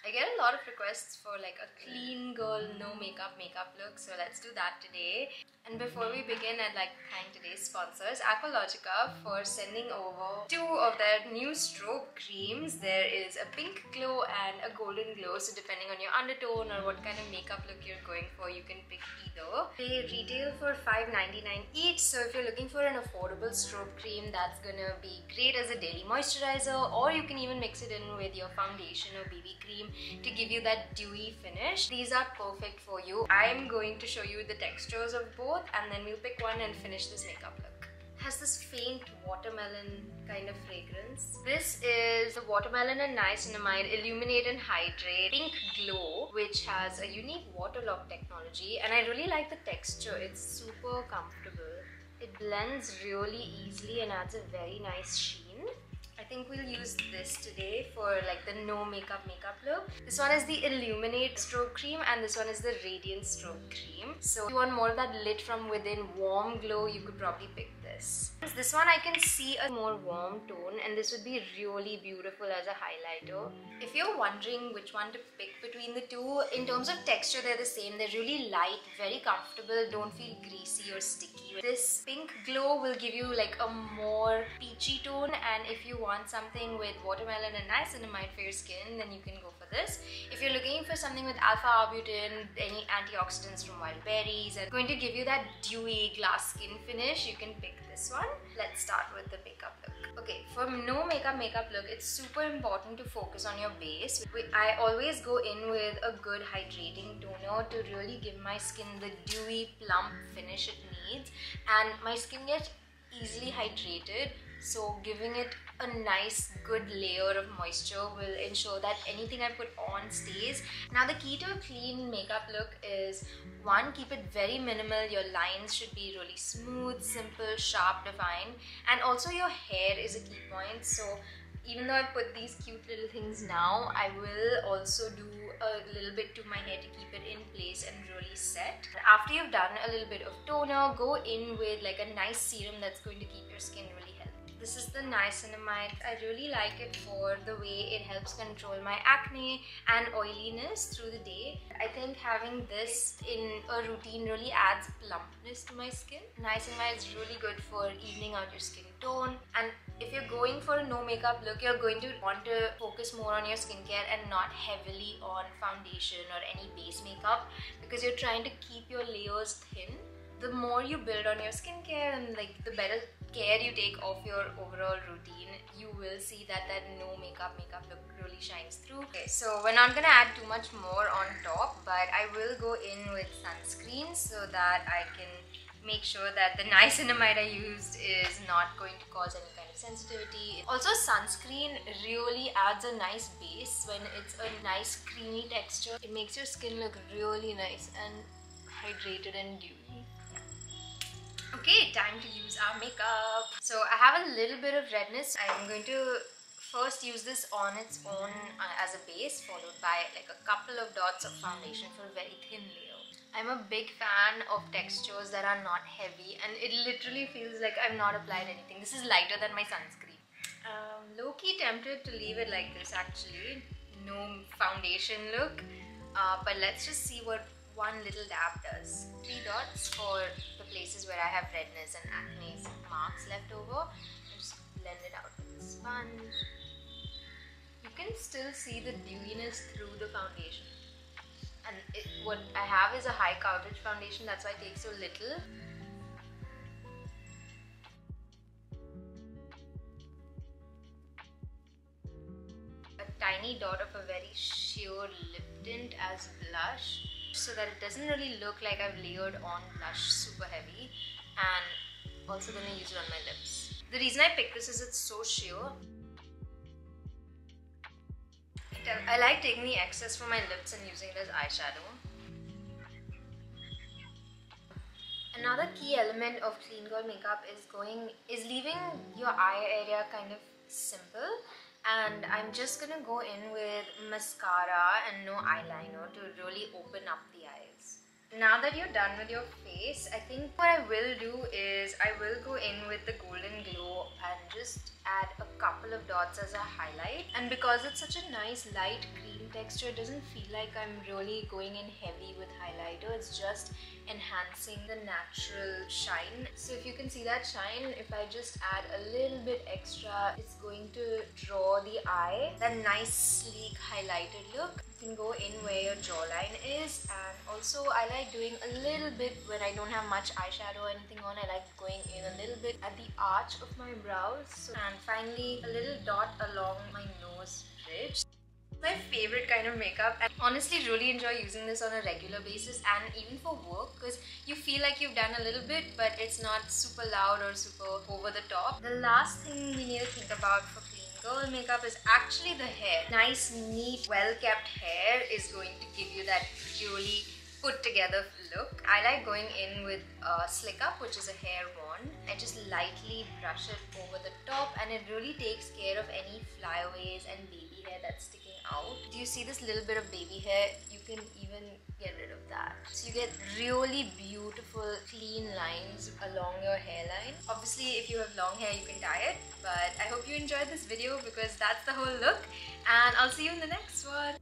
I get a lot of requests for like a clean girl, no makeup look, so let's do that today. And before we begin, I'd like to thank today's sponsors, Aqualogica, for sending over 2 of their new strobe creams. There is a pink glow and a golden glow, so depending on your undertone or what kind of makeup look you're going for, you can pick either. They retail for $5.99 each, so if you're looking for an affordable strobe cream, that's gonna be great as a daily moisturizer, or you can even mix it in with your foundation or BB cream to give you that dewy finish. These are perfect for you. I'm going to show you the textures of both, and then we'll pick one and finish this makeup look. It has this faint watermelon kind of fragrance. This is the Watermelon and Niacinamide Illuminate and Hydrate Pink Glow, which has a unique waterlock technology, and I really like the texture. It's super comfortable. It blends really easily and adds a very nice sheen. I think we'll use this today for like the no makeup look. This one is the Illuminate Strobe Cream and this one is the Radiant Strobe Cream. So if you want more of that lit from within warm glow, you could probably pick this. This one I can see a more warm tone, and this would be really beautiful as a highlighter. If you're wondering which one to pick between the two, in terms of texture they're the same. They're really light, very comfortable, don't feel greasy or sticky. This Pink Glow will give you like a more peachy tone, and if you want something with watermelon and niacinamide for your skin, then you can go for this. If you're looking for something with alpha-arbutin, any antioxidants from wild berries, and going to give you that dewy glass skin finish, you can pick this one. Let's start with the makeup look. Okay, for no makeup look, it's super important to focus on your base. I always go in with a good hydrating toner to really give my skin the dewy, plump finish it needs, and my skin gets easily hydrated, so giving it a nice good layer of moisture will ensure that anything I put on stays. Now the key to a clean makeup look is, one, keep it very minimal. Your lines should be really smooth, simple, sharp, defined, and also your hair is a key point. So even though I put these cute little things now, I will also do a little bit to my hair to keep it in place and really set. After you've done a little bit of toner, go in with like a nice serum that's going to keep your skin really healthy. This is the niacinamide. I really like it for the way it helps control my acne and oiliness through the day. I think having this in a routine really adds plumpness to my skin. Niacinamide is really good for evening out your skin tone, and if you're going for a no makeup look, you're going to want to focus more on your skincare and not heavily on foundation or any base makeup, because you're trying to keep your layers thin. The more you build on your skincare and like the better care you take of your overall routine, you will see that no makeup look really shines through. Okay, so we're not gonna add too much more on top, but I will go in with sunscreen so that I can make sure that the niacinamide I used is not going to cause any kind of sensitivity. Also, sunscreen really adds a nice base when it's a nice creamy texture. It makes your skin look really nice and hydrated and dewy. Okay, time to use our makeup. So I have a little bit of redness. I'm going to first use this on its own as a base, followed by like a couple of dots of foundation for a very thin layer. I'm a big fan of textures that are not heavy, and it literally feels like I've not applied anything. This is lighter than my sunscreen. Low-key tempted to leave it like this actually. No foundation look. But let's just see what one little dab does. 3 dots for the places where I have redness and acne marks left over. Just blend it out with a sponge. You can still see the dewiness through the foundation. And what I have is a high coverage foundation, that's why it takes so little. A tiny dot of a very sheer lip tint as blush, so that it doesn't really look like I've layered on blush super heavy, and also gonna use it on my lips. The reason I picked this is it's so sheer. I like taking the excess from my lips and using it as eyeshadow. Another key element of clean girl makeup is leaving your eye area kind of simple, and I'm just gonna go in with mascara and no eyeliner to really open up the eyes. Now that you're done with your face, I think what I will do is I will go in with the Golden Glow and just add a couple of dots as a highlight. And because it's such a nice light green texture. It doesn't feel like I'm really going in heavy with highlighter. It's just enhancing the natural shine. So if you can see that shine, if I just add a little bit extra, it's going to draw the eye. That nice sleek highlighted look. You can go in where your jawline is, and also I like doing a little bit when I don't have much eyeshadow or anything on. I like going in a little bit at the arch of my brows, and finally a little dot along my nose bridge. My favorite kind of makeup, and honestly really enjoy using this on a regular basis and even for work, because you feel like you've done a little bit but it's not super loud or super over the top. The last thing we need to think about for clean girl makeup is actually the hair. Nice, neat, well-kept hair is going to give you that really put together look. I like going in with Slick Up, which is a hair wand. I just lightly brush it over the top, and it really takes care of any flyaways and baby hair that's sticking out. Do you see this little bit of baby hair? You can even get rid of that. So you get really beautiful clean lines along your hairline. Obviously if you have long hair you can dye it, but I hope you enjoyed this video because that's the whole look, and I'll see you in the next one.